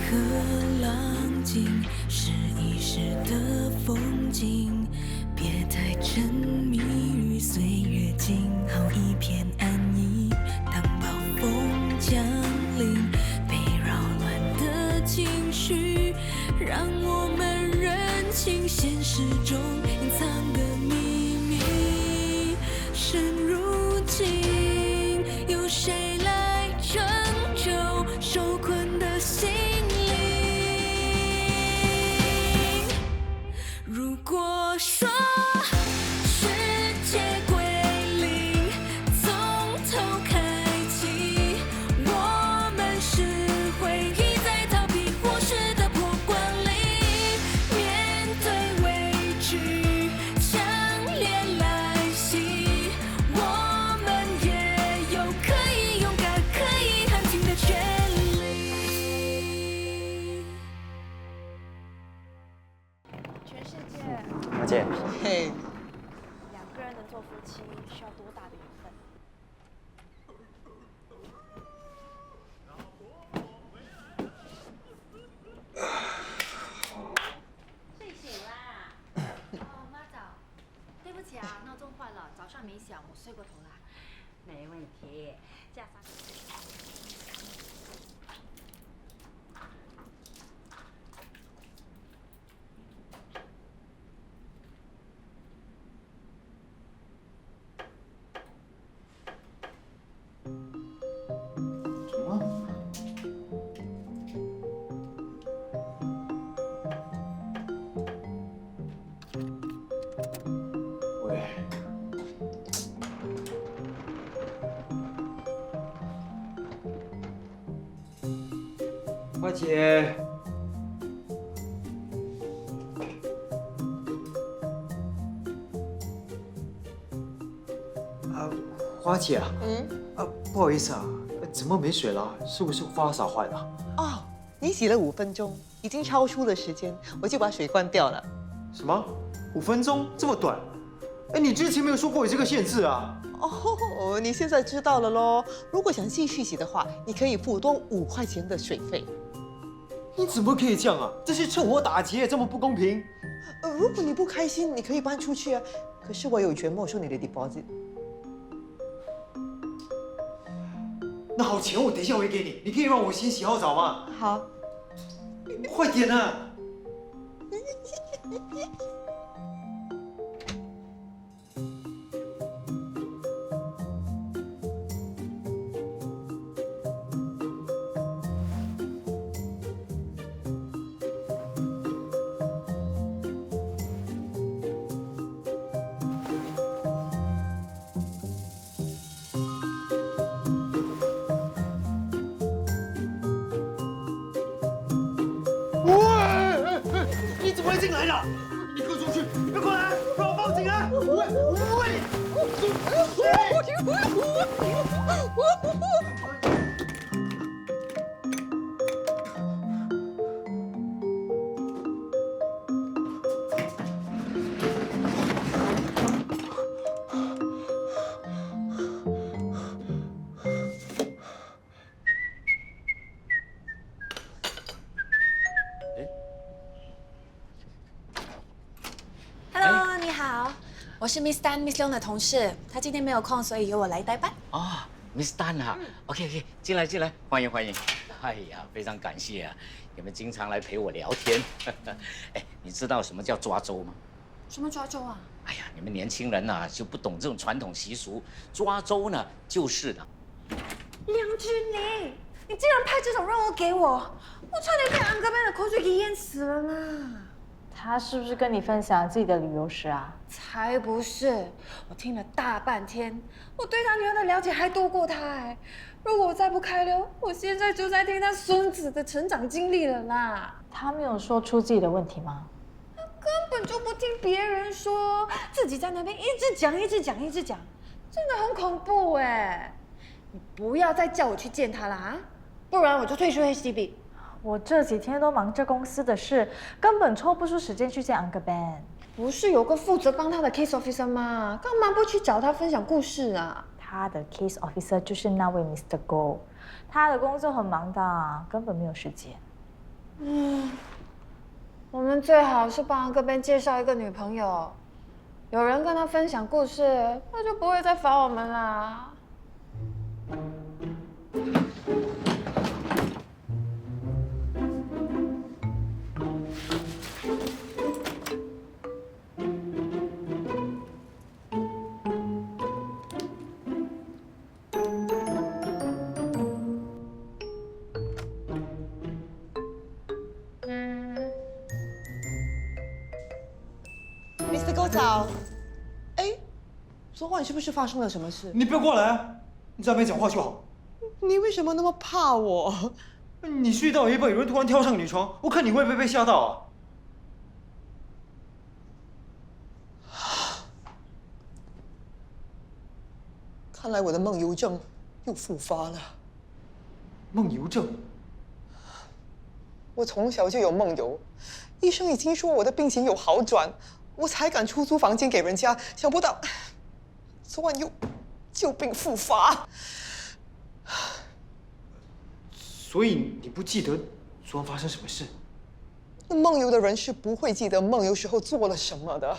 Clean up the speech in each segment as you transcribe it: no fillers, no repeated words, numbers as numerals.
和浪静，时一时的风景，别太沉迷于岁月静好一片安逸。当暴风降临，被扰乱的情绪，让我们认清现实中隐藏的秘密。深如今，有谁来拯救受困的心灵？如果说世界归零，从头开启，我们是回忆在逃避或是的破罐里，面对畏惧强烈来袭，我们也有可以勇敢、可以喊停的权利。全世界阿姐，嘿，两个人能做夫妻，需要多大的缘分？睡醒啦！哦，妈早。对不起啊，闹钟坏了，早上没响，我睡过头啦。没问题，这样什么？喂，花姐。花姐啊，不好意思啊，怎么没水了？是不是花洒坏了？哦，你洗了5分钟，已经超出了时间，我就把水关掉了。什么？5分钟这么短？哎，你之前没有说过有这个限制啊？哦，你现在知道了咯。如果想继续洗的话，你可以付多5块钱的水费。你怎么可以这样啊？这是趁火打劫，这么不公平！如果你不开心，你可以搬出去啊。可是我有权没收你的 deposit。那好，钱我等一下会给你，你可以让我先洗好澡吗？好。快点啊！你怎么会进来的？你给我出去！别过来！让我报警啊！Hello，你好，我是 Miss Dan Miss 龙的同事，她今天没有空，所以由我来代班。哦，Miss Dan 啊，OK，进来进来，欢迎欢迎。哎呀，非常感谢啊，你们经常来陪我聊天。哎，你知道什么叫抓周吗？什么抓周啊？哎呀，你们年轻人呐、就不懂这种传统习俗，抓周呢就是的。梁君玲，你竟然派这种任务给我，我差点被安哥班的口水给淹死了啦！他是不是跟你分享自己的旅游史啊？才不是，我听了大半天，我对他女儿的了解还多过他哎。如果我再不开溜，我现在就在听他孙子的成长经历了啦。他没有说出自己的问题吗？根本就不听别人说，自己在那边一直讲，真的很恐怖哎！你不要再叫我去见他了啊，不然我就退出 HDB。我这几天都忙着公司的事，根本抽不出时间去见 Uncle Ben。不是有个负责帮他的 case officer 吗？干嘛不去找他分享故事啊？他的 case officer 就是那位 Mr. Go， 他的工作很忙的，根本没有时间。我们最好是帮各边介绍一个女朋友，有人跟他分享故事，他就不会再烦我们啦。Mr. 狗早，哎，昨晚是不是发生了什么事？你不要过来啊！你在那边讲话就好。你为什么那么怕我？你睡到一半，有人突然跳上你床，我看你会不会被吓到啊？看来我的梦游症又复发了。梦游症？我从小就有梦游，医生已经说我的病情有好转，我才敢出租房间给人家。想不到，昨晚又旧病复发。所以你不记得昨晚发生什么事？那梦游的人是不会记得梦游时候做了什么的。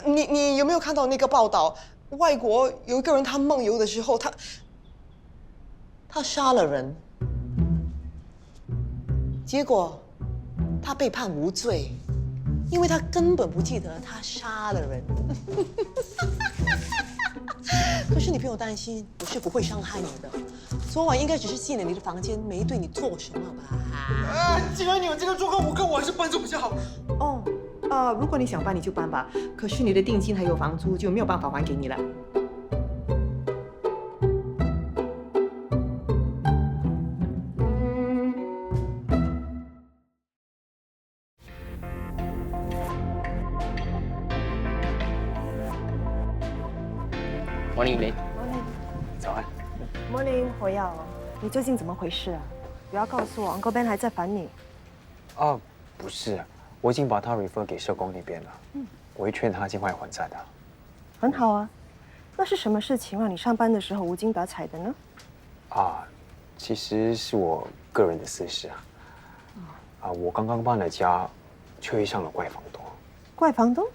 你有没有看到那个报道？外国有一个人，他梦游的时候，他杀了人，结果他被判无罪，因为他根本不记得他杀了人。可是你不用担心，我是不会伤害你的。昨晚应该只是进了你的房间，没对你做什么吧？既然你有这个状况，我还是搬走比较好。哦，如果你想搬你就搬吧，可是你的定金还有房租就没有办法还给你了。Morning， 雷。早安。Morning， 火药，你最近怎么回事啊？不要告诉我 Uncle Ben 还在烦你。哦，不是，我已经把他 refer 给社工那边了。我会劝他尽快还债的。很好啊，那是什么事情让你上班的时候无精打采的呢？其实是我个人的私事啊。我刚刚搬了家，却遇上了怪房东。怪房东？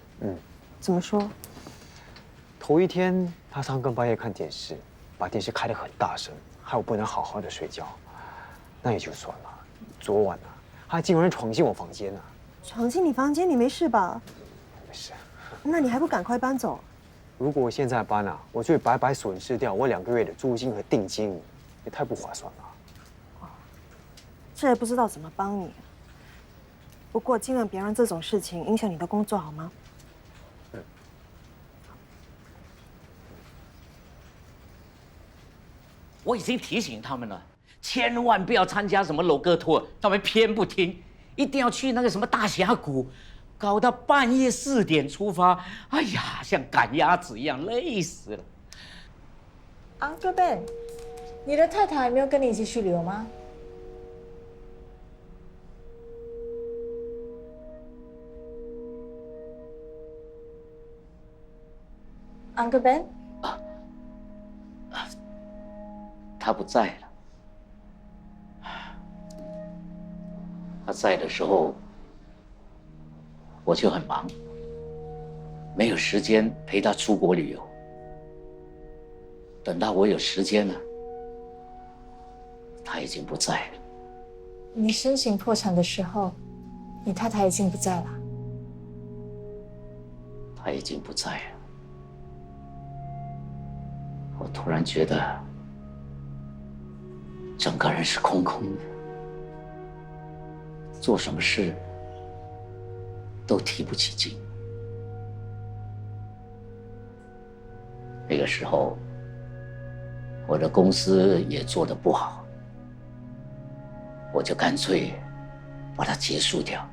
怎么说？头一天他3更半夜看电视，把电视开得很大声，害我不能好好的睡觉。那也就算了，昨晚呢，他竟然闯进我房间了。闯进你房间，你没事吧？没事。那你还不赶快搬走？如果我现在搬啊，我就会白白损失掉我2个月的租金和定金，也太不划算了。这也不知道怎么帮你。不过尽量别让这种事情影响你的工作，好吗？我已经提醒他们了，千万不要参加什么楼哥托，他们偏不听，一定要去那个什么大峡谷，搞到半夜4点出发，哎呀，像赶鸭子一样，累死了。Uncle Ben， 你的太太没有跟你一起去旅游吗？Uncle Ben， 他不在了。他在的时候，我就很忙，没有时间陪他出国旅游。等到我有时间了，他已经不在了。你申请破产的时候，你太太已经不在了。他已经不在了。我突然觉得，整个人是空空的，做什么事都提不起劲。那个时候，我的公司也做得不好，我就干脆把它结束掉。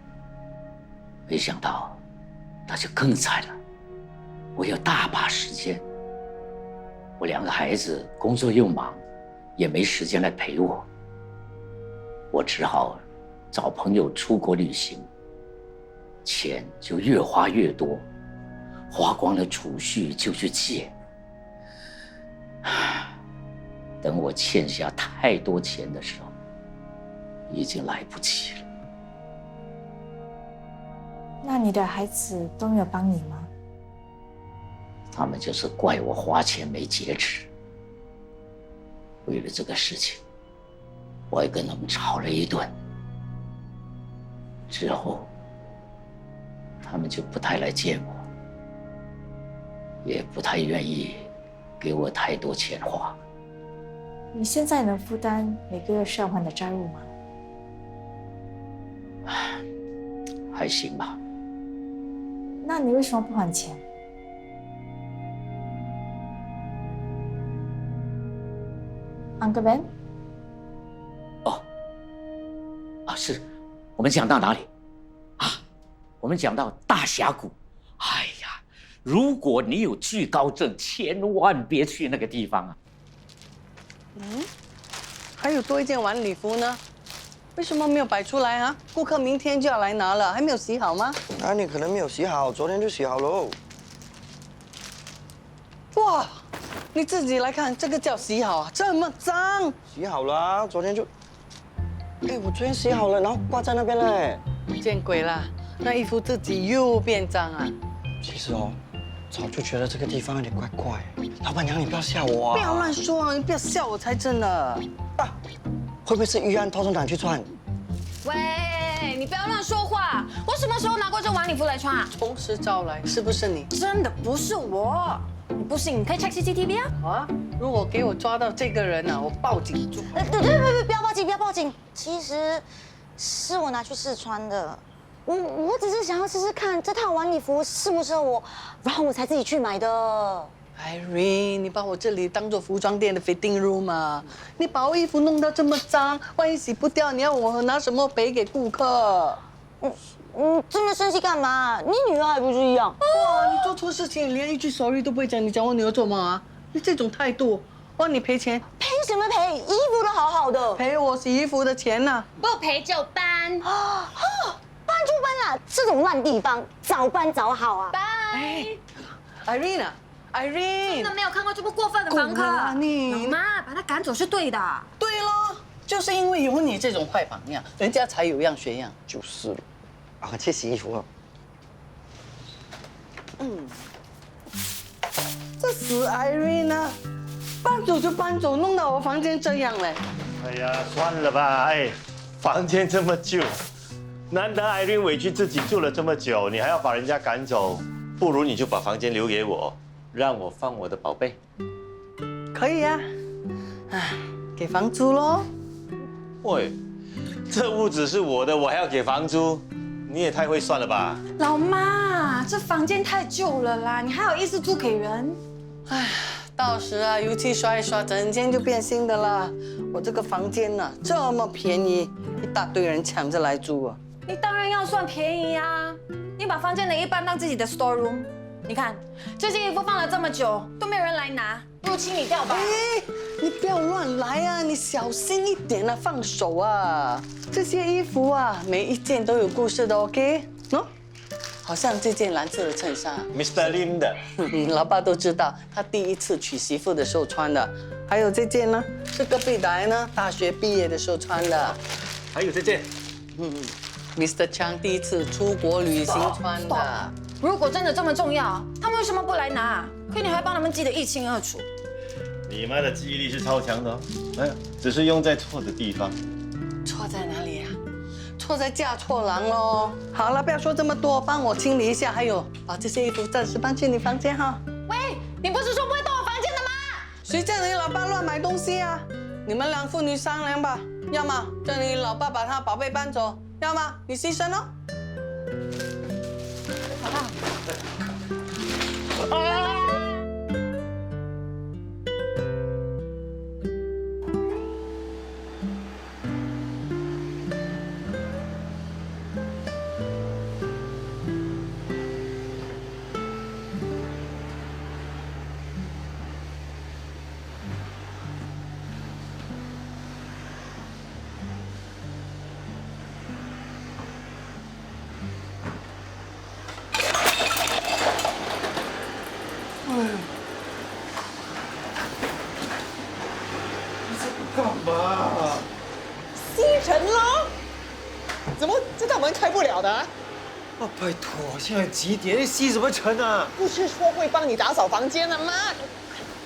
没想到，那就更惨了。我有大把时间，我2个孩子工作又忙，也没时间来陪我。我只好找朋友出国旅行，钱就越花越多，花光了储蓄就去借。等我欠下太多钱的时候，已经来不及了。那你的孩子都没有帮你吗？他们就是怪我花钱没节制。为了这个事情，我还跟他们吵了一顿。之后，他们就不太来见我，也不太愿意给我太多钱花。你现在能负担每个月需要还的债务吗？还行吧。那你为什么不还钱？Uncle Ben？ 是，我们讲到哪里？我们讲到大峡谷。哎呀，如果你有惧高症，千万别去那个地方啊！还有多一件晚礼服呢，为什么没有摆出来啊？顾客明天就要来拿了，还没有洗好吗？那你可能没有洗好，昨天就洗好喽。哇，你自己来看，这个叫洗好啊，这么脏。洗好了啊，昨天就。哎，我昨天洗好了，然后挂在那边嘞。见鬼啦！那衣服自己又变脏啊！其实哦，早就觉得这个地方有点怪怪。老板娘，你不要吓我啊！不要乱说啊！你不要笑我才真的。啊，会不会是玉安偷从哪去穿？喂，你不要乱说话！我什么时候拿过这晚礼服来穿啊？从实招来，是不是你？真的不是我。你不信，你可以 check CCTV 啊。啊！如果给我抓到这个人啊，我报警住。对，不要报警，不要报警。其实是我拿去试穿的。我只是想要试试看这套晚礼服适不适合我，然后我才自己去买的。Irene， 你把我这里当做服装店的 fitting room 啊！你把我衣服弄到这么脏，万一洗不掉，你要我拿什么赔给顾客？这么生气干嘛？你女儿还不是一样？哇，你做错事情连一句 sorry 都不会讲，你讲我女儿做梦啊？你这种态度，我让你赔钱。赔什么赔？衣服都好好的。赔我洗衣服的钱呐！不赔就搬。搬就搬啦，这种烂地方早搬早好啊。哎 ，Irene，真的没有看过这么过分的房客。老妈，把他赶走是对的。对咯，就是因为有你这种坏榜样，人家才有样学样。就是了，啊，去洗衣服了。这死 Irene 啊，搬走就搬走，弄到我房间这样嘞。哎呀，算了吧，哎，房间这么旧，难得艾琳委屈自己住了这么久，你还要把人家赶走，不如你就把房间留给我，让我放我的宝贝。可以呀，哎，给房租咯。喂，这屋子是我的，我还要给房租，你也太会算了吧？老妈，这房间太旧了啦，你还好意思租给人？哎，到时啊，油漆刷一刷，整间就变新的啦。我这个房间呢，这么便宜，一大堆人抢着来租啊。你当然要算便宜啊！你把房间的一半当自己的 store room， 你看这件衣服放了这么久都没有人来拿，不如清理掉吧。哎，你不要乱来啊！你小心一点啊，放手啊！这些衣服啊，每一件都有故事的 ，OK？ 喏，好像这件蓝色的衬衫 ，Mr. Lim 的，老爸都知道，他第一次娶媳妇的时候穿的。还有这件呢，是隔壁来呢，大学毕业的时候穿的。还有这件，Mr. Chang 第一次出国旅行穿的。如果真的这么重要，他们为什么不来拿？可你还帮他们记得一清二楚。你妈的记忆力是超强的哦，哎，只是用在错的地方。错在哪里呀？错在嫁错郎喽。好了，不要说这么多，帮我清理一下，还有把这些衣服暂时搬去你房间哈。喂，你不是说不会动我房间的吗？谁叫你老爸乱买东西啊？你们两父女商量吧，要么叫你老爸把他宝贝搬走，要么你牺牲哦。老爸。干嘛？吸尘了？怎么这道门开不了的啊？哦，拜托，现在几点？吸什么尘啊？不是说会帮你打扫房间了吗？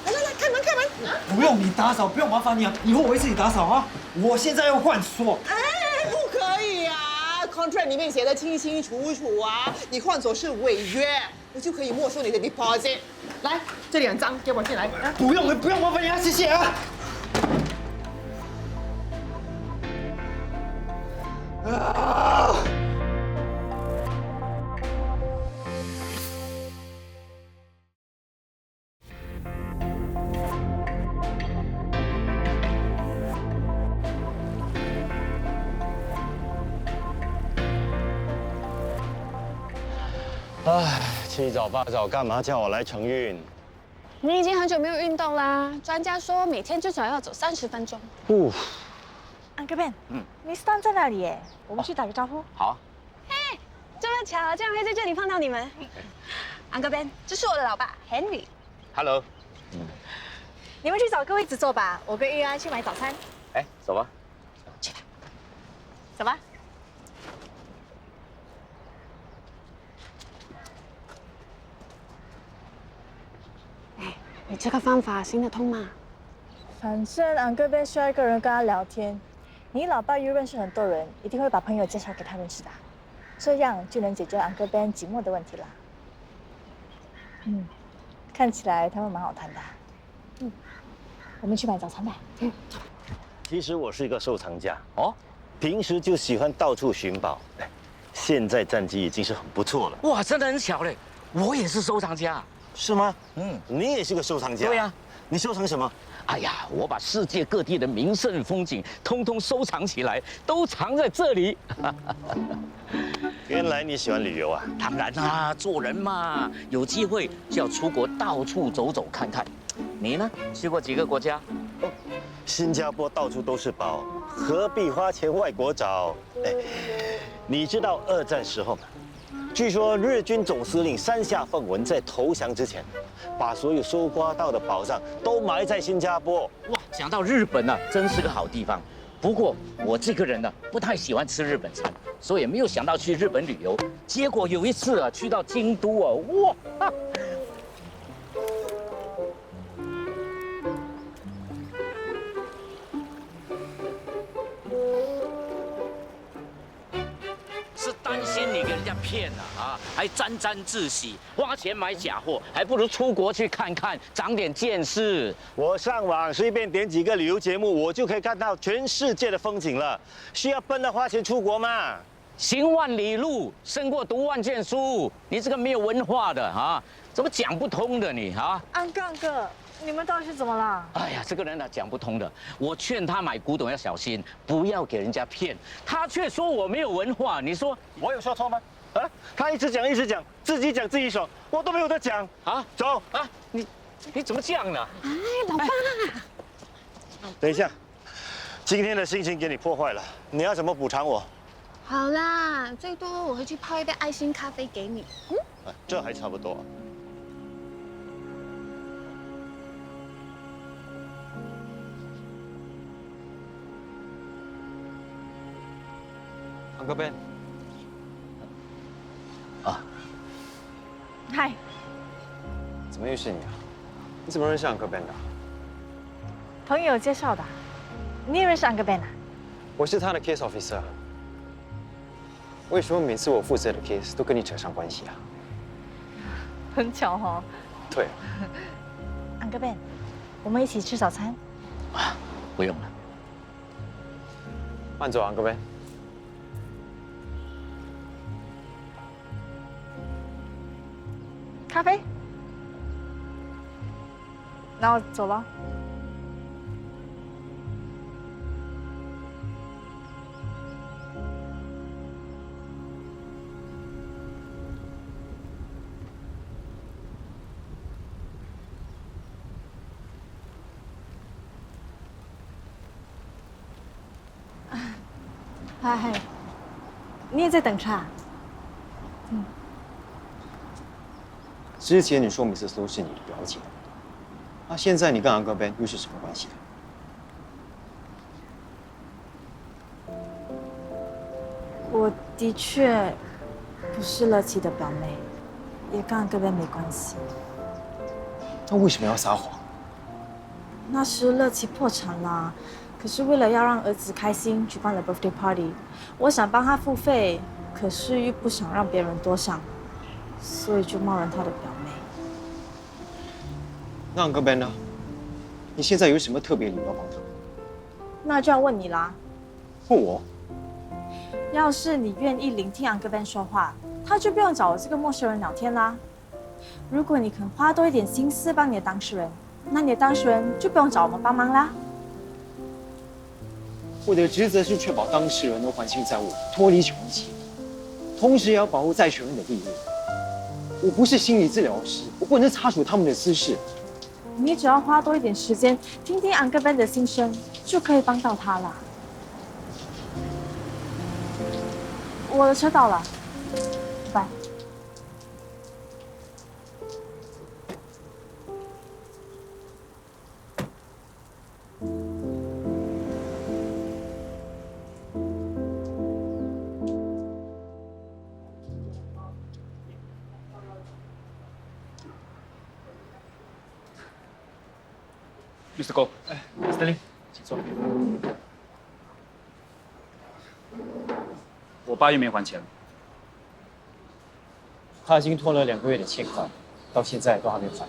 来来来，开门开门！不用你打扫，不用麻烦你啊，以后我会自己打扫啊。我现在要换锁。哎，不可以啊 ！contract 里面写的清清楚楚啊，你换锁是违约，我就可以没收你的 deposit。来，这2张给我进来。不用，不用麻烦你啊，谢谢啊。啊！唉，七早八早干嘛叫我来承运？你已经很久没有运动啦，专家说每天至少要走30分钟。Uncle Ben，你 stand 在那里耶，我们去打个招呼。好啊。嘿，这么巧，竟然会在这里碰到你们。Uncle Ben，这是我的老爸 Henry。Hello。你们去找个位置坐吧，我跟玉安去买早餐。哎，走吧。去吧。走吧。你这个方法行得通吗？反正Uncle Ben需要一个人跟他聊天，你老爸又认识很多人，一定会把朋友介绍给他认识的，这样就能解决Uncle Ben寂寞的问题了。看起来他们蛮好谈的。我们去买早餐吧。其实我是一个收藏家哦，平时就喜欢到处寻宝。现在战绩已经是很不错了。哇，真的很巧嘞，我也是收藏家。是吗？你也是个收藏家。对呀，你收藏什么？哎呀，我把世界各地的名胜风景通通收藏起来，都藏在这里。原来你喜欢旅游啊？当然啦，做人嘛，有机会就要出国到处走走看看。你呢？去过几个国家？新加坡到处都是宝，何必花钱外国找？你知道2战时候吗？据说日军总司令山下奉文在投降之前，把所有搜刮到的宝藏都埋在新加坡。哇，讲到日本呢，真是个好地方。不过我这个人呢，不太喜欢吃日本餐，所以也没有想到去日本旅游。结果有一次啊，去到京都啊，哇！是担心你给人家骗了啊，还沾沾自喜，花钱买假货，还不如出国去看看，长点见识。我上网随便点几个旅游节目，我就可以看到全世界的风景了。需要笨到花钱出国吗？行万里路，胜过读万卷书。你这个没有文化的啊，怎么讲不通的你啊？安哥，你们到底是怎么了？哎呀，这个人呢讲不通的。我劝他买古董要小心，不要给人家骗。他却说我没有文化，你说我有说错吗？啊，他一直讲，自己讲自己爽，我都没有得讲啊。走啊，你怎么这样呢？哎，老爸，等一下，今天的心情给你破坏了，你要怎么补偿我？好啦，最多我会去泡一杯爱心咖啡给你。这还差不多。Uncle Ben。嗨。怎么又是你啊？你怎么认识 Uncle Ben 的？朋友介绍的。你也认识Uncle Ben啊？我是他的 case officer。为什么每次我负责的 case 都跟你扯上关系啊？很巧哦。对。Uncle Ben，我们一起吃早餐。不用了。慢走，Uncle Ben。咖啡。那我走了。嗨，你也在等车啊？之前你说 Mrs. Lu 是你的表姐，那现在你跟 Uncle Ben 又是什么关系？我的确不是乐琪的表妹，也跟安哥边没关系。那为什么要撒谎？那时乐琪破产啦，可是为了要让儿子开心，举办了 birthday party。我想帮他付费，可是又不想让别人多想，所以就冒认他的表妹。那安哥边呢？你现在有什么特别理由要帮他？那就要问你啦。问我？要是你愿意聆听安哥边说话，他就不用找我这个陌生人聊天啦。如果你肯花多一点心思帮你的当事人，那你的当事人就不用找我们帮忙啦。我的职责是确保当事人能还清债务，脱离穷期，同时也要保护债权人的利益。我不是心理治疗师，我不能插手他们的私事。你只要花多一点时间，听听安哥边的心声，就可以帮到他啦。我的车到了，拜。Mr. Go， Sterling， 请坐。我8月没还钱了。他已经拖了2个月的欠款，到现在都还没还。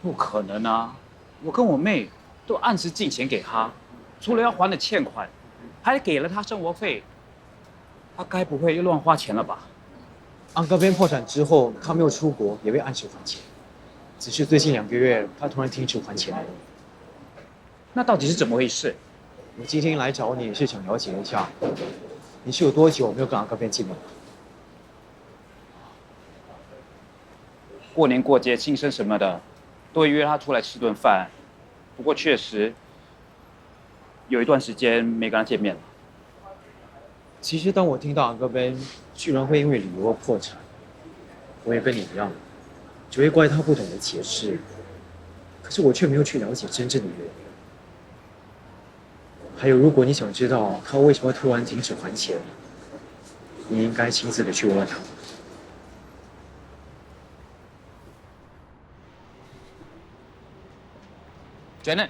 不可能啊！我跟我妹都按时进钱给他，除了要还的欠款，还给了他生活费。他该不会又乱花钱了吧？安哥边破产之后，他没有出国，也未按时还钱，只是最近2个月他突然停止还钱了。那到底是怎么回事？我今天来找你也是想了解一下，你是有多久没有跟安哥边见面了？过年过节、庆生什么的，都会约他出来吃顿饭。不过确实有一段时间没跟他见面了。其实当我听到安哥边居然会因为旅游而破产，我也跟你一样，只会怪他不懂得解释。可是我却没有去了解真正的原因。还有，如果你想知道他为什么突然停止还钱，你应该亲自的去问问他。Janet，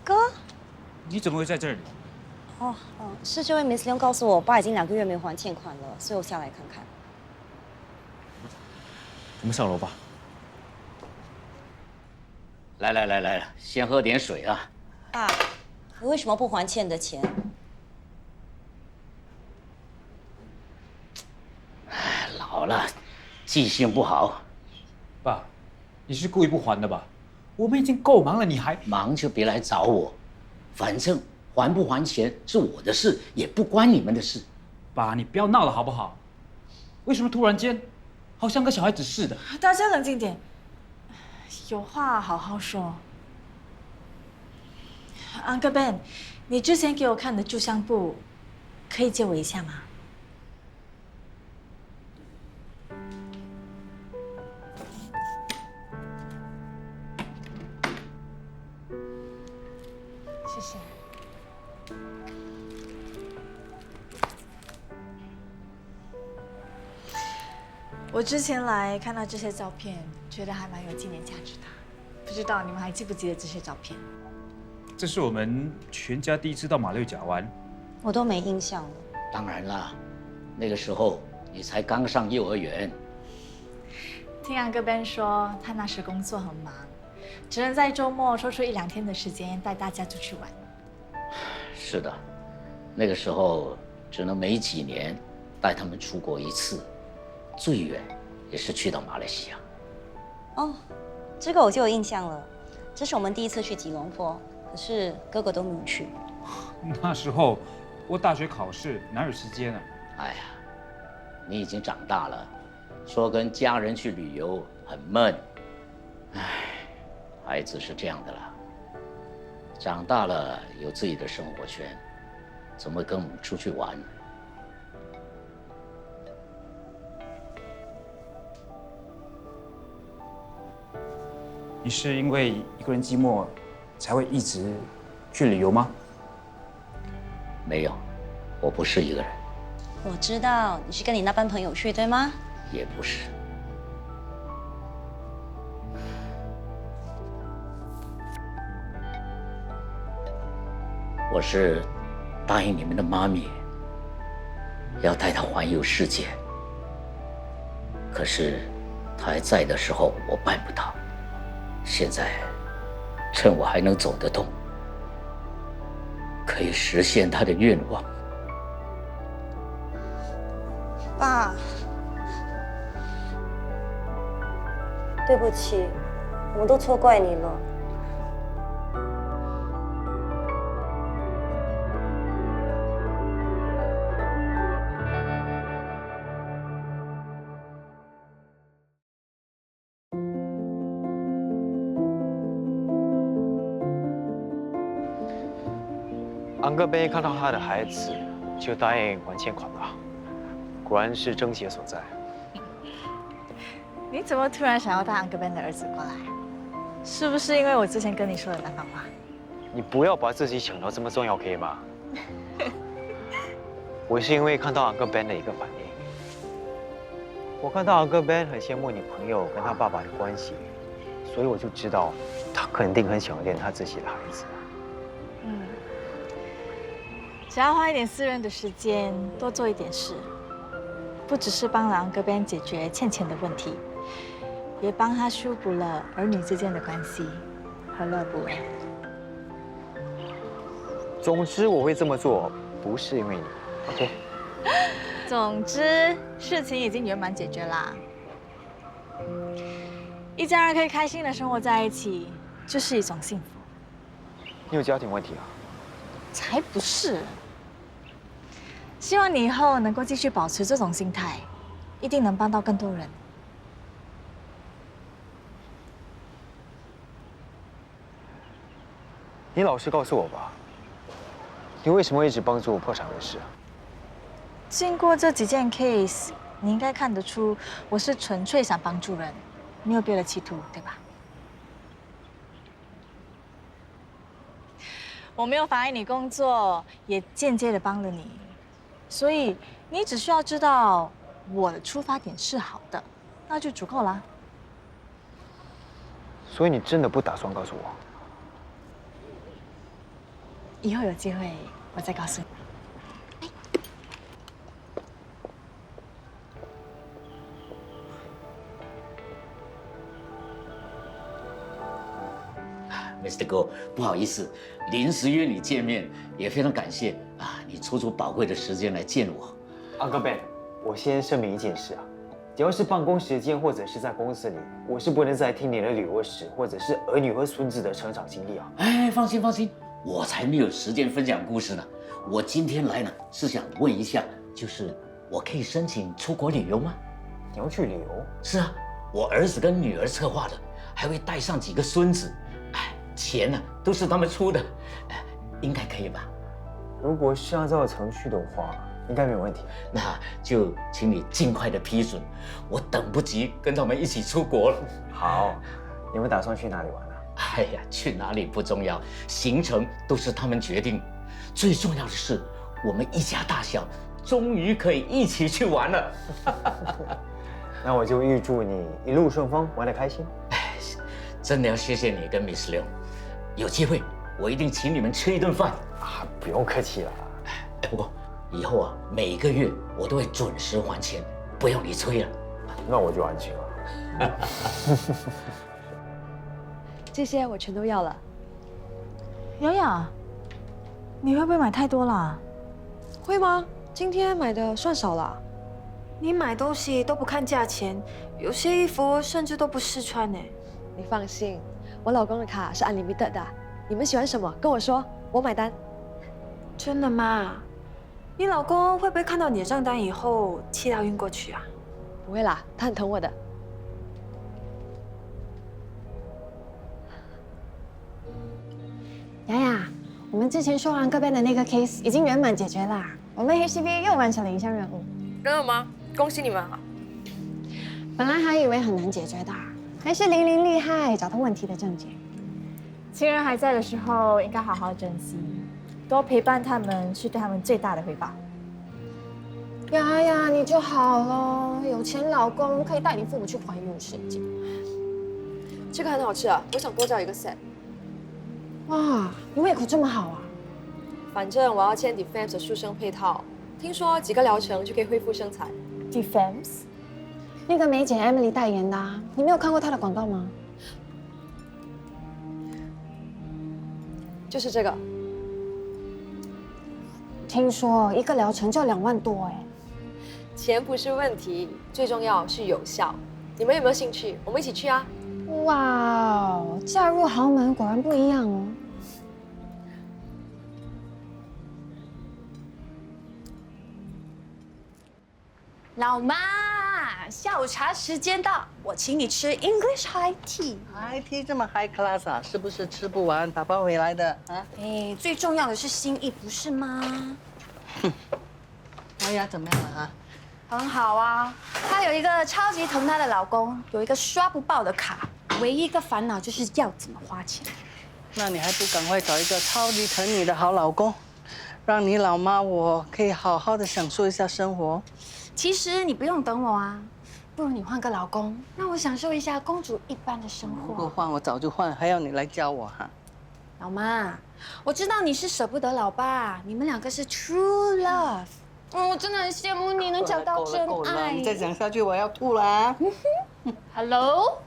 哥，你怎么会在这里？是这位 Miss 刘告诉我，爸已经2个月没还欠款了，所以我下来看看。我们上楼吧。来，先喝点水啊。爸，你为什么不还欠的钱？老了，记性不好。爸，你是故意不还的吧？我们已经够忙了，你还忙就别来找我，反正还不还钱是我的事，也不关你们的事。爸，你不要闹了好不好？为什么突然间好像个小孩子似的？大家冷静点，有话好好说。Uncle Ben， 你之前给我看的旧相簿，可以借我一下吗？谢谢。我之前来看到这些照片，觉得还蛮有纪念价值的。不知道你们还记不记得这些照片？这是我们全家第一次到马六甲湾。我都没印象了。当然啦，那个时候你才刚上幼儿园。听Uncle Ben说，他那时工作很忙，只能在周末抽出1、2天的时间带大家出去玩。是的，那个时候只能每几年带他们出国一次，最远也是去到马来西亚。哦，这个我就有印象了。这是我们第一次去吉隆坡，可是哥哥都没有去。那时候我大学考试，哪有时间啊？哎呀，你已经长大了，说跟家人去旅游很闷。哎，孩子是这样的啦，长大了有自己的生活圈，怎么跟我们出去玩？你是因为一个人寂寞，才会一直去旅游吗？没有，我不是一个人。我知道你是跟你那班朋友去，对吗？也不是。我是答应你们的妈咪，要带她环游世界。可是她还在的时候，我办不到。现在趁我还能走得动，可以实现她的愿望。爸，对不起，我们都错怪你了。安哥贝看到他的孩子，就答应还欠款了。果然是症结所在。你怎么突然想要带安哥边的儿子过来？是不是因为我之前跟你说的那番话？你不要把自己想到这么重要，可以吗？我是因为看到安哥 Ben 的一个反应，我看到安哥 Ben 很羡慕你朋友跟他爸爸的关系，所以我就知道他肯定很想念他自己的孩子。只要花一点私人的时间，多做一点事，不只是帮了安哥 Ben 解决欠钱的问题，也帮他修补了儿女之间的关系，何乐不为？总之我会这么做，不是因为你 ，OK？ 总之，事情已经圆满解决啦。一家人可以开心的生活在一起，就是一种幸福。你有家庭问题啊？才不是！希望你以后能够继续保持这种心态，一定能帮到更多人。你老实告诉我吧，你为什么一直帮助破产人士啊？经过这几件 case， 你应该看得出我是纯粹想帮助人，没有别的企图，对吧？我没有妨碍你工作，也间接的帮了你，所以你只需要知道我的出发点是好的，那就足够了。所以你真的不打算告诉我？以后有机会我再告诉你。Mr. Go， 不好意思，临时约你见面，也非常感谢啊，你抽出宝贵的时间来见我。Uncle Ben， 我先声明一件事啊，只要是办公时间或者是在公司里，我是不能再听你的旅游史或者是儿女和孙子的成长经历啊。哎，放心放心，我才没有时间分享故事呢。我今天来呢是想问一下，就是我可以申请出国旅游吗？你要去旅游？是啊，我儿子跟女儿策划的，还会带上几个孙子。钱呢都是他们出的，应该可以吧？如果是按照程序的话，应该没有问题。那就请你尽快的批准，我等不及跟他们一起出国了。好，你们打算去哪里玩啊？哎呀，去哪里不重要，行程都是他们决定。最重要的是，我们一家大小终于可以一起去玩了。那我就预祝你一路顺风，玩得开心。真的要谢谢你跟 Miss 刘，有机会我一定请你们吃一顿饭啊！不用客气了。不过以后啊，每个月我都会准时还钱，不要你催了。那我就安心了。这些我全都要了。雅雅，你会不会买太多了？会吗？今天买的算少了。你买东西都不看价钱，有些衣服甚至都不试穿呢。你放心，我老公的卡是 unlimited 的，你们喜欢什么跟我说，我买单。真的吗？你老公会不会看到你的账单以后气到晕过去啊？不会啦，他很疼我的。雅雅，我们之前说完各边的那个 case 已经圆满解决啦，我们 HCB 又完成了一项任务。真的吗？恭喜你们啊！本来还以为很难解决的。还是玲玲厉害，找到问题的症结。亲人还在的时候，应该好好珍惜，多陪伴他们是对他们最大的回报。呀，你就好了，有钱老公可以带你父母去环游世界。这个很好吃啊，我想多叫一个 set。哇，你胃口这么好啊！反正我要签 Defense 的塑身配套，听说几个疗程就可以恢复身材。Defense， 那个梅姐 Emily 代言的啊，你没有看过她的广告吗？就是这个。听说一个疗程就要2万多哎。钱不是问题，最重要是有效。你们有没有兴趣？我们一起去啊！哇哦，嫁入豪门果然不一样哦。老妈，下午茶时间到，我请你吃 English High Tea。High Tea 这么 high class 啊，是不是吃不完打包回来的啊？哎，最重要的是心意，不是吗？哎呀，怎么样了啊？很好啊，她有一个超级疼她的老公，有一个刷不爆的卡，唯一一个烦恼就是要怎么花钱。那你还不赶快找一个超级疼你的好老公，让你老妈我可以好好的享受一下生活。其实你不用等我啊，不如你换个老公，让我享受一下公主一般的生如果活。换我早就换，还要你来教我哈？老妈，我知道你是舍不得老爸，你们两个是 true love。我真的很羡慕你能找到真爱。你再讲下去我要吐了啊Hello，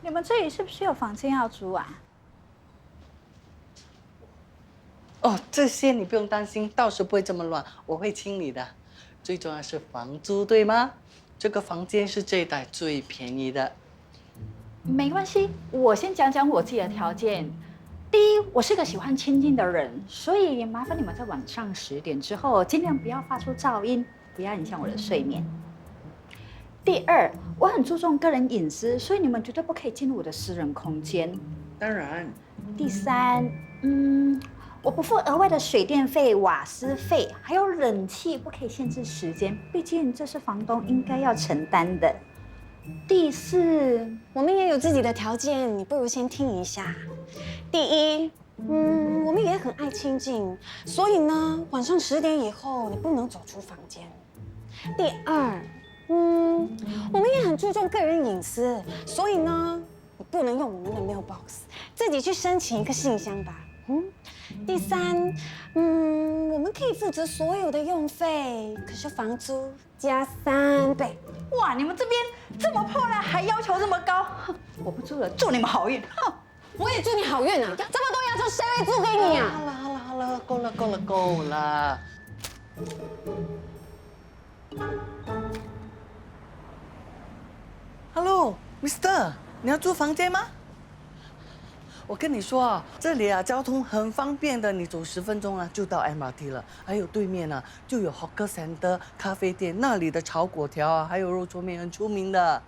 你们这里是不是有房间要租啊？哦，这些你不用担心，到时不会这么乱，我会清理的。最重要是房租，对吗？这个房间是这一带最便宜的。没关系，我先讲讲我自己的条件。第一，我是个喜欢清静的人，所以麻烦你们在晚上10点之后尽量不要发出噪音，不要影响我的睡眠。第二，我很注重个人隐私，所以你们绝对不可以进入我的私人空间。当然。第三，我不付额外的水电费、瓦斯费，还有冷气不可以限制时间，毕竟这是房东应该要承担的。第四，我们也有自己的条件，你不如先听一下。第一，我们也很爱清静，所以呢，晚上10点以后你不能走出房间。第二，我们也很注重个人隐私，所以呢，你不能用我们的 mailbox， 自己去申请一个信箱吧。第三，我们可以负责所有的用费，可是房租加3倍。哇，你们这边这么破烂，还要求这么高，我不租了，祝你们好运。我也祝你好运啊！这么多要求，谁会租给你啊？好了，够了。Hello，Mister， 你要租房间吗？我跟你说啊，这里啊交通很方便的，你走10分钟啊就到 MRT 了。还有对面啊就有 Hawker Center 咖啡店，那里的炒粿条啊还有肉搓面很出名的，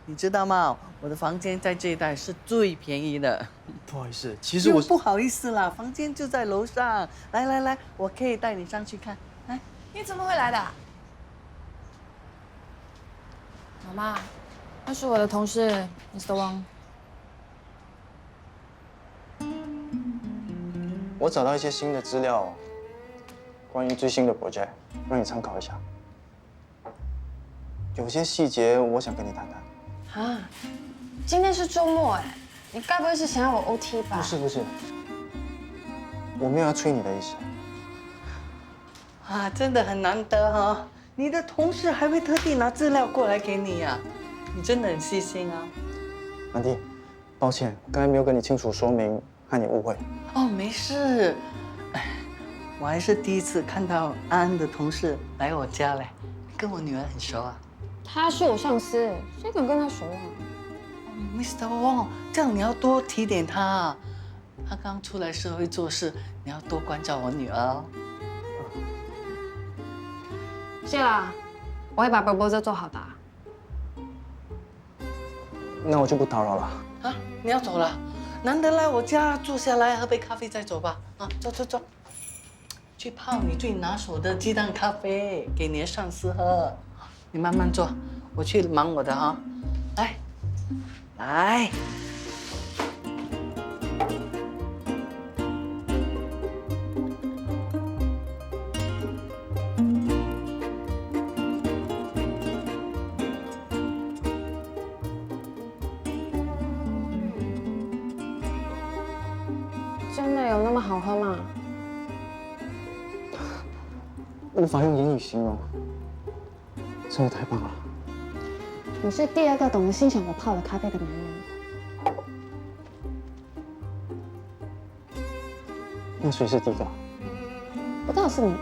你知道吗？我的房间在这一带是最便宜的。不好意思，其实我不好意思啦，房间就在楼上。来，我可以带你上去看。来，你怎么会来的？老妈，那是我的同事 Mr. Wang。我找到一些新的资料，关于最新的 project， 让你参考一下。有些细节我想跟你谈谈。啊，今天是周末哎，你该不会是想要我 OT 吧？不是，我没有要催你的意思。啊，真的很难得哈，你的同事还会特地拿资料过来给你呀，你真的很细心啊。兰弟，抱歉，刚才没有跟你清楚说明，害你误会。哦，没事。哎，我还是第一次看到安安的同事来我家嘞，跟我女儿很熟啊。他是我上司，谁敢跟他熟啊？Mr. Wang， 这样你要多提点他啊。他刚出来社会做事，你要多关照我女儿哦。谢啦，我会把 proposal 做好的。那我就不打扰了。啊，你要走了？难得来我家坐下来喝杯咖啡再走吧。啊，走，去泡你最拿手的鸡蛋咖啡给你的上司喝。你慢慢坐，我去忙我的哈。来。好喝啦。无法用言语形容，真的太棒了。你是第2个懂得欣赏我泡的咖啡的男人。那谁是第一个？我告诉你。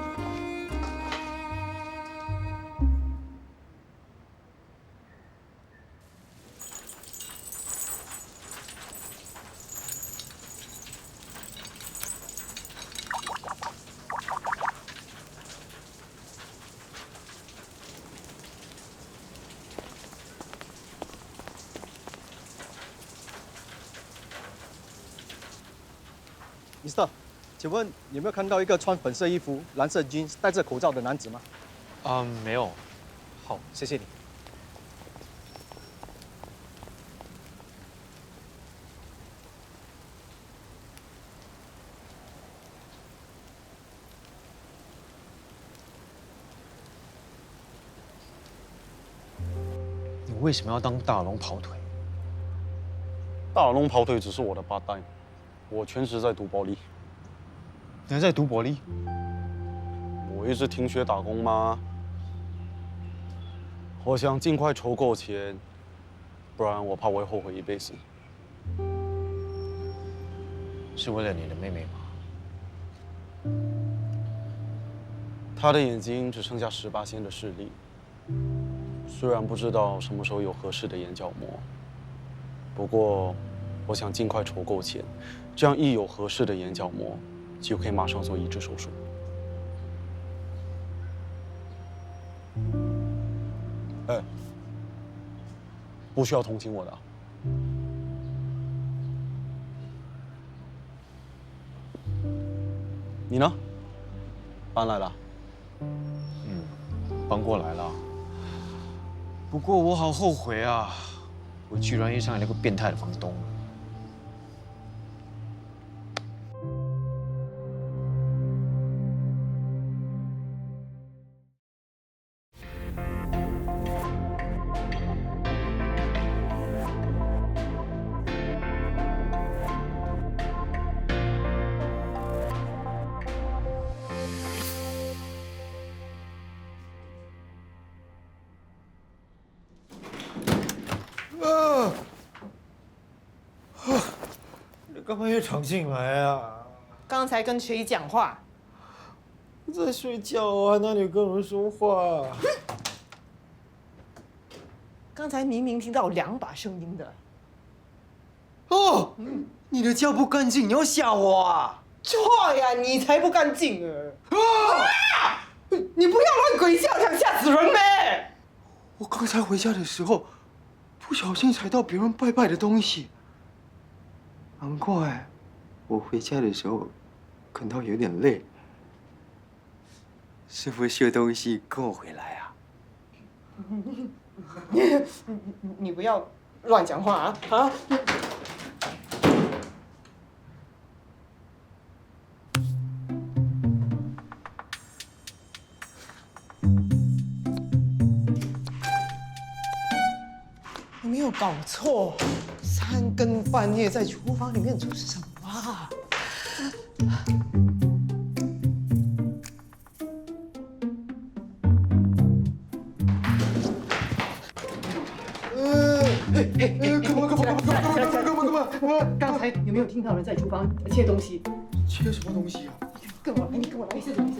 Mr.， 请问有没有看到一个穿粉色衣服、蓝色 jeans、戴着口罩的男子吗？没有。好，谢谢你。你为什么要当大龙跑腿？大龙跑腿只是我的part time，我全职在读玻璃。你还在读玻璃？我一直停学打工吗？我想尽快筹够钱，不然我怕我会后悔一辈子。是为了你的妹妹吗？她的眼睛只剩下18%的视力，虽然不知道什么时候有合适的眼角膜，不过我想尽快筹够钱，这样一有合适的眼角膜，就可以马上做移植手术。哎，不需要同情我的啊。你呢？搬来了？搬过来了。不过我好后悔啊，我居然遇上了那个变态的房东。你干嘛又闯进来啊？刚才跟谁讲话？我在睡觉啊，哪里有跟人说话？刚才明明听到2把声音的。哦，你的家不干净，你要吓我啊？错呀，你才不干净啊！你不要乱鬼叫，想吓死人呗！我刚才回家的时候，不小心踩到别人拜拜的东西，难怪我回家的时候感到有点累。是不是有东西跟我回来啊？你不要乱讲话啊！啊！你没有搞错，3更半夜在厨房里面做什么啊？干嘛？刚才有没有听到人在厨房切东西？切什么东西啊？跟我来，你跟我来，没事没事。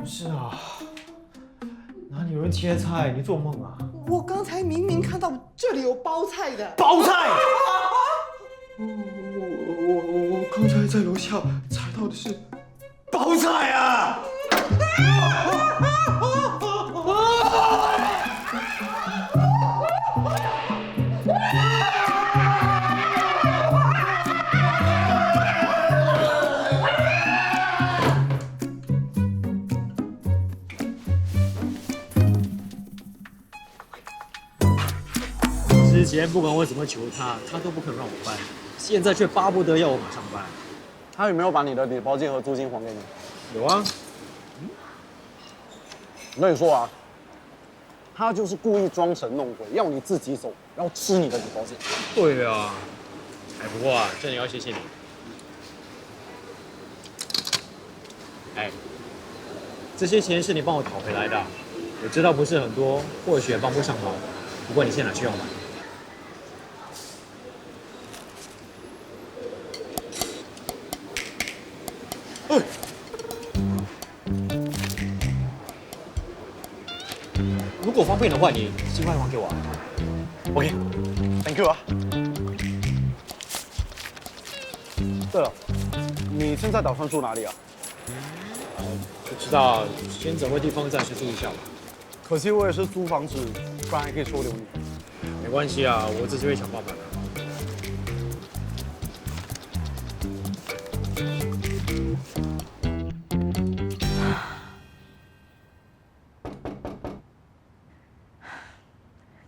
是啊，哪里有人切菜？你做梦啊？我刚才明明看到这里有包菜的。包菜！我刚才在楼下踩到的是包菜啊！之前不管我怎么求他，他都不肯让我搬，现在却巴不得要我马上搬。他有没有把你的礼包金和租金还给你？有啊。那你说啊，他就是故意装神弄鬼，要你自己走，然后吃你的保险。对啊，哎，不过啊，真的要谢谢你。哎，这些钱是你帮我讨回来的，我知道不是很多，或许也帮不上忙，不过你先拿去用吧。如果方便的话，你尽快还给我啊。OK，Thank you 啊。对了，你现在打算住哪里啊？不知道，先找个地方暂时住一下吧。可惜我也是租房子，不然还可以收留你。没关系啊，我自己会想办法的。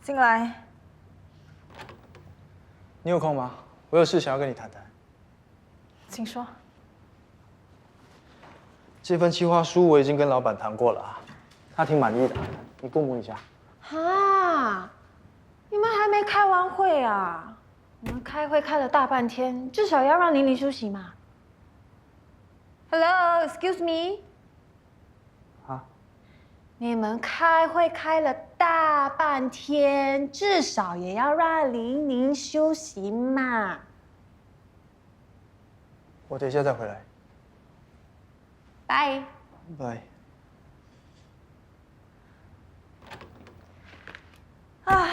进来。你有空吗？我有事想要跟你谈谈。请说。这份企划书我已经跟老板谈过了，他挺满意的，你公布一下。哈，你们还没开完会啊？你们开会开了大半天，至少要让玲玲休息嘛。Hello, excuse me。啊？你们开会开了大半天，至少也要让玲玲休息嘛。我等一下再回来。拜。拜。唉，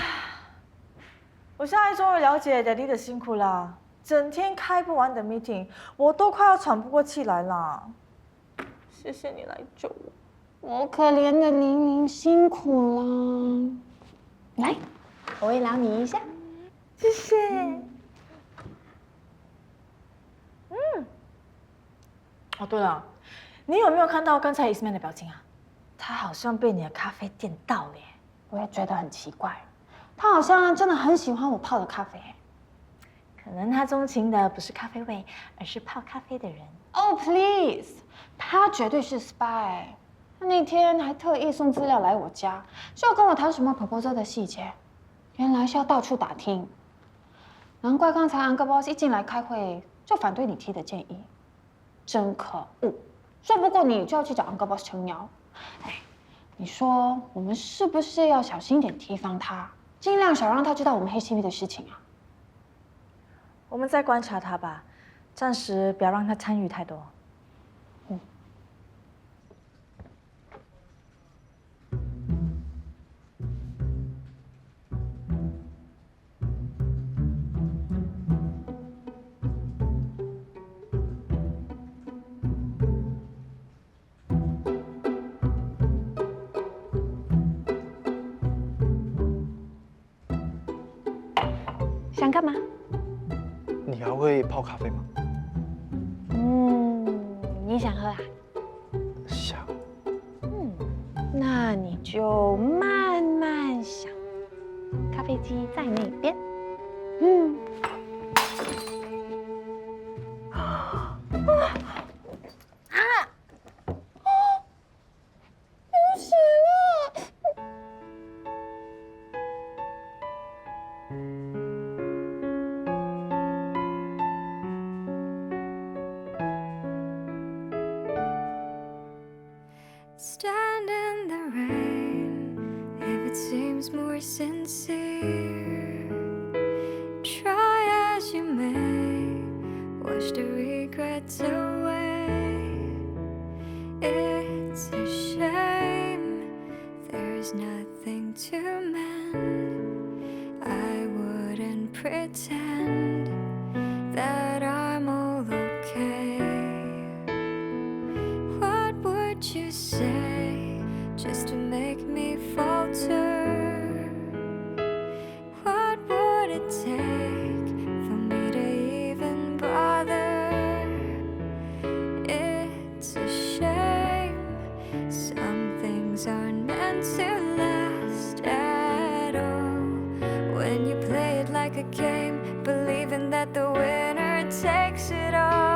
我现在终于了解Daddy的辛苦了，整天开不完的 meeting， 我都快要喘不过气来了。谢谢你来救我。我可怜的玲玲辛苦了，来，我慰劳你一下，谢谢。哦，对了，你有没有看到刚才 Isman 的表情啊？他好像被你的咖啡电到了耶。我也觉得很奇怪，他好像真的很喜欢我泡的咖啡。可能他钟情的不是咖啡味，而是泡咖啡的人。Oh please， 他绝对是 spy。他那天还特意送资料来我家，是要跟我谈什么 proposal 的细节，原来是要到处打听。难怪刚才Uncle Boss 一进来开会就反对你提的建议，真可恶！说不过你就要去找Uncle Boss 撑腰。哎，你说我们是不是要小心点提防他，尽量少让他知道我们黑 CP 的事情啊？我们再观察他吧，暂时不要让他参与太多。想干嘛？你还会泡咖啡吗？你想喝啊？想。那你就慢慢想，咖啡机在那边。有水了。Stand in the rain if it seems more sincere. Try as you may, wash the regrets away. It's a shame there's nothing to mend. I wouldn't pretend that I'm all okay. What would you say just to make me falter? What would it take for me to even bother? It's a shame some things aren't meant to last at all. When you play it like a game, believing that the winner takes it all.